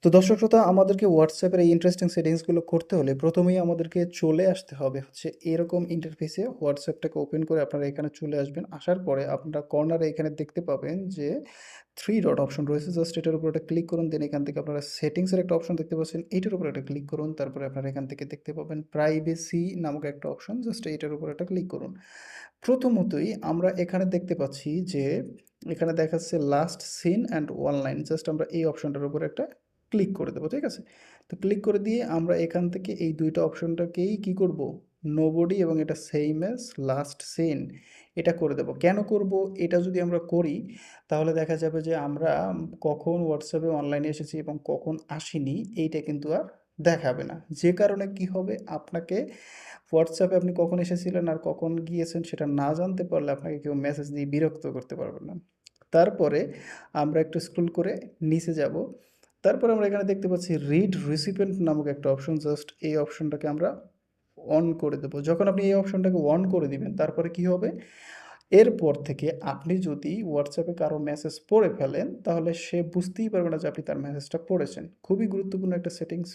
তো দর্শক শ্রোতা আমাদেরকে হোয়াটসঅ্যাপের এই ইন্টারেস্টিং সেটিংসগুলো করতে হলে প্রথমেই আমাদেরকে চলে আসতে হবে হচ্ছে এরকম ইন্টারফেসে হোয়াটসঅ্যাপটাকে ওপেন করে আপনারা এখানে চলে আসবেন। আসার পরে আপনারা কর্নারে এখানে দেখতে পাবেন যে 3 ডট অপশন রয়েছে। জাস্ট এটার উপর একটা ক্লিক করুন। দেন এখান থেকে আপনারা সেটিংসের একটা অপশন দেখতে পাচ্ছেন। এইটার উপর একটা ক্লিক করুন। তারপরে আপনারা এখান থেকে দেখতে পাবেন প্রাইভেসি নামক একটা অপশন। জাস্ট এইটার উপর একটা ক্লিক করুন। প্রথমতই আমরা এখানে দেখতে পাচ্ছি যে এখানে দেখাচ্ছে last seen and online. Just আমরা এই অপশনটার উপর একটা ক্লিক করে দেবো, ঠিক আছে? তো ক্লিক করে দিয়ে আমরা এখান থেকে এই ২ টা অপশনটাকেই কি করব? নোবডি এবং এটা সেইম অ্যাজ লাস্ট সিন এটা করে দেবো। কেন করব? এটা যদি আমরা করি তাহলে দেখা যাবে যে আমরা কখন হোয়াটসঅ্যাপে অনলাইনে এসেছি এবং কখন আসিনি এইটা কিন্তু আর দেখাবে না। যে কারণে কি হবে? আপনাকে হোয়াটসঅ্যাপে আপনি কখন এসেছিলেন আর কখন গিয়েছেন সেটা না জানতে পারলে আপনাকে কেউ মেসেজ দিয়ে বিরক্ত করতে পারবে না। তারপরে আমরা একটু স্ক্রল করে নিচে যাব। তারপরে আমরা এখানে দেখতে পাচ্ছি রিড রিসিপিয়েন্ট নামক একটা অপশন। জাস্ট এই অপশনটাকে আমরা অন করে দেবো। যখন আপনি এই অপশনটাকে অন করে দিবেন তারপরে কি হবে? এরপর থেকে আপনি যদি হোয়াটসঅ্যাপে কারো মেসেজ পড়ে ফেলেন তাহলে সে বুঝতেই পারবে না যে আপনি তার মেসেজটা পড়েছেন। খুবই গুরুত্বপূর্ণ একটা সেটিংস।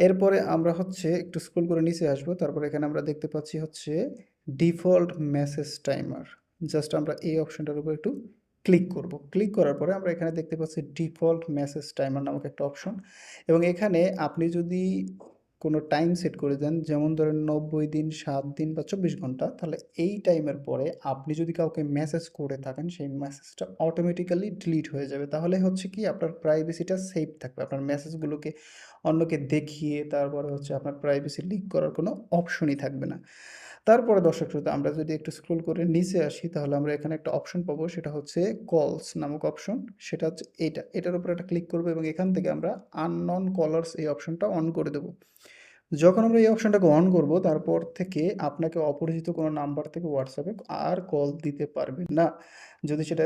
এরপরে আমরা হচ্ছে একটু স্ক্রল করে নিচে আসবো। তারপরে এখানে আমরা দেখতে পাচ্ছি হচ্ছে ডিফল্ট মেসেজ টাইমার। জাস্ট আমরা এই অপশনটার উপর একটু ক্লিক করব। ক্লিক করার পরে আমরা এখানে দেখতে পাচ্ছি ডিফল্ট মেসেজ টাইমার নামক একটা অপশন এবং এখানে আপনি যদি কোনো টাইম সেট করে দেন, যেমন ধরেন ৯০ দিন, ৭ দিন বা ২৪ ঘন্টা, তাহলে এই টাইমের পরে আপনি যদি কাউকে মেসেজ করে থাকেন সেই মেসেজটা অটোমেটিক্যালি ডিলিট হয়ে যাবে। তাহলে হচ্ছে কি আপনার প্রাইভেসিটা সেফ থাকবে। আপনার মেসেজগুলোকে অন্যকে দেখিয়ে তারপরে হচ্ছে আপনার প্রাইভেসি লিক করার কোনো অপশনই থাকবে না। তারপরে দর্শক শ্রোতা আমরা যদি একটু স্ক্রল করে নিচে আসি তাহলে আমরা এখানে একটা অপশন পাবো, সেটা হচ্ছে কলস নামক অপশন। সেটা হচ্ছে এইটা। এটার উপর একটা ক্লিক করবো এবং এখান থেকে আমরা আননন কলার্স এই অপশনটা অন করে দেবো। যখন আমরা এই অপশনটাকে অন করব তারপর থেকে আপনাকে অপরিচিত কোনো নাম্বার থেকে হোয়াটসঅ্যাপে আর কল দিতে পারবে না। যদি সেটা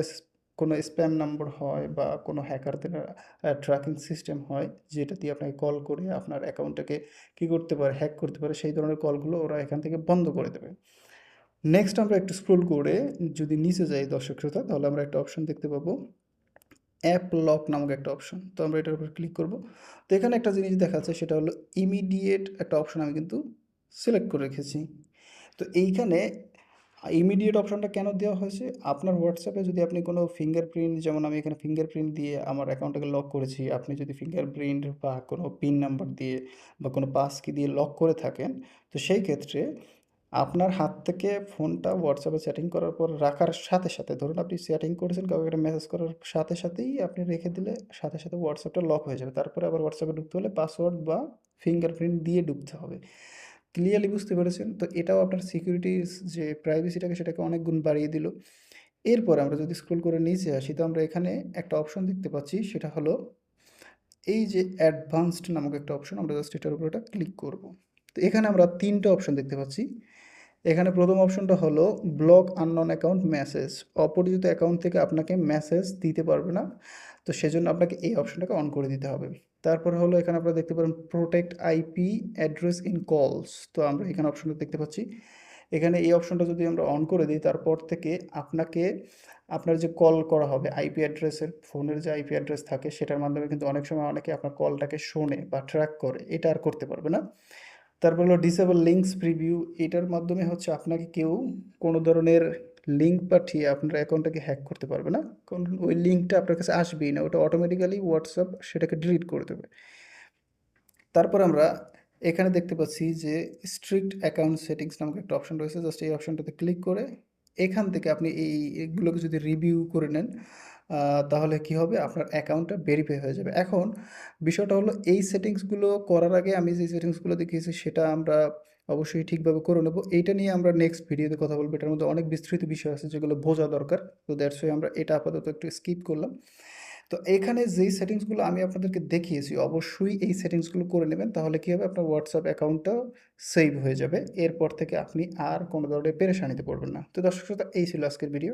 কোনো স্প্যাম নাম্বার হয় বা কোনো হ্যাকারদের ট্র্যাকিং সিস্টেম হয় যেটা দিয়ে আপনাকে কল করে আপনার অ্যাকাউন্টটাকে কী করতে পারে, হ্যাক করতে পারে, সেই ধরনের কলগুলো ওরা এখান থেকে বন্ধ করে দেবে। নেক্সট আমরা একটু স্ক্রল করে যদি নিচে যাই দর্শক শ্রোতা তাহলে আমরা একটা অপশন দেখতে পাবো অ্যাপ লক নামক একটা অপশন। তো আমরা এটার উপর ক্লিক করব। তো এখানে একটা জিনিস দেখাচ্ছে সেটা হলো ইমিডিয়েট একটা অপশন আমি কিন্তু সিলেক্ট করে রেখেছি। তো এইখানে ইমিডিয়েট অপশনটা কেন দেওয়া হয়েছে? আপনার হোয়াটসঅ্যাপে যদি আপনি কোনো ফিঙ্গারপ্রিন্ট, যেমন আমি এখানে ফিঙ্গারপ্রিন্ট দিয়ে আমার অ্যাকাউন্টটাকে লক করেছি, আপনি যদি ফিঙ্গারপ্রিন্ট বা কোনো পিন নাম্বার দিয়ে বা কোনো পাস কি দিয়ে লক করে থাকেন, তো সেই ক্ষেত্রে আপনার হাত থেকে ফোনটা হোয়াটসঅ্যাপে সেটিং করার পর রাখার সাথে সাথে, ধরুন আপনি সেটিং করেছেন, কাউকে একটা মেসেজ করার সাথে সাথেই আপনি রেখে দিলে সাথে সাথে হোয়াটসঅ্যাপটা লক হয়ে যাবে। তারপরে আবার হোয়াটসঅ্যাপে ঢুকতে হলে পাসওয়ার্ড বা ফিঙ্গারপ্রিন্ট দিয়ে ঢুকতে হবে। ক্লিয়ারলি বুঝতে পেরেছেন? তো এটাও আপনার সিকিউরিটির যে প্রাইভেসিটাকে সেটাকে অনেক গুণ বাড়িয়ে দিল। এরপর আমরা যদি স্ক্রল করে নিচে আসি তো আমরা এখানে একটা অপশন দেখতে পাচ্ছি, সেটা হলো এই যে অ্যাডভান্সড নামক একটা অপশন। আমরা জাস্ট এটার উপর একটা ক্লিক করব। তো এখানে আমরা ৩ টা অপশন দেখতে পাচ্ছি। এখানে প্রথম অপশনটা হলো ব্লক আননোন অ্যাকাউন্ট মেসেজ। অপরিচিত অ্যাকাউন্ট থেকে আপনাকে মেসেজ দিতে পারবে না। তো সেজন্য আপনাকে এই অপশনটাকে অন করে দিতে হবে। তারপরে হলো এখানে আপনারা দেখতে পারেন প্রোটেক্ট আইপি অ্যাড্রেস ইন কলস। তো আমরা এখানে অপশনটা দেখতে পাচ্ছি। এখানে এই অপশনটা যদি আমরা অন করে দিই তারপর থেকে আপনাকে আপনার যে কল করা হবে আইপি অ্যাড্রেসের, ফোনের যে আইপি অ্যাড্রেস থাকে সেটার মাধ্যমে কিন্তু অনেক সময় অনেকে আপনার কলটাকে শোনে বা ট্র্যাক করে। এটা আর করতে পারবে না। তারপর হলো ডিসেবল লিঙ্কস প্রিভিউ। এটার মাধ্যমে হচ্ছে আপনাকে কেউ কোনো ধরনের লিঙ্ক পাঠিয়ে আপনার অ্যাকাউন্টটাকে হ্যাক করতে পারবে না। কারণ ওই লিঙ্কটা আপনার কাছে আসবেই না। ওটা অটোমেটিক্যালি হোয়াটসঅ্যাপ সেটাকে ডিলিট করে দেবে। তারপর আমরা এখানে দেখতে পাচ্ছি যে স্ট্রিক্ট অ্যাকাউন্ট সেটিংস নামক একটা অপশন রয়েছে। জাস্ট এই অপশনটাতে ক্লিক করে এখান থেকে আপনি এগুলোকে যদি রিভিউ করে নেন তাহলে কি হবে? আপনার অ্যাকাউন্টটা ভেরিফাই হয়ে যাবে। এখন বিষয়টা হলো এই সেটিংসগুলো করার আগে আমি যে সেটিংসগুলো দেখিয়েছি সেটা আমরা অবশ্যই ঠিকভাবে করে নেব। এইটা নিয়ে আমরা নেক্সট ভিডিওতে কথা বলবো। এটার মধ্যে অনেক বিস্তৃত বিষয় আছে যেগুলো বোঝা দরকার। তো দ্যাটস ওয়াই আমরা এটা আপাতত একটু স্কিপ করলাম। তো এখানে যেই সেটিংসগুলো আমি আপনাদেরকে দেখিয়েছি অবশ্যই এই সেটিংসগুলো করে নেবেন। তাহলে কি হবে? আপনার হোয়াটসঅ্যাপ অ্যাকাউন্টটা সেভ হয়ে যাবে। এরপর থেকে আপনি আর কোনো ধরনের পেরেশানিতে পড়বেন না। তো দর্শক শ্রোতা এই ছিল আজকের ভিডিও।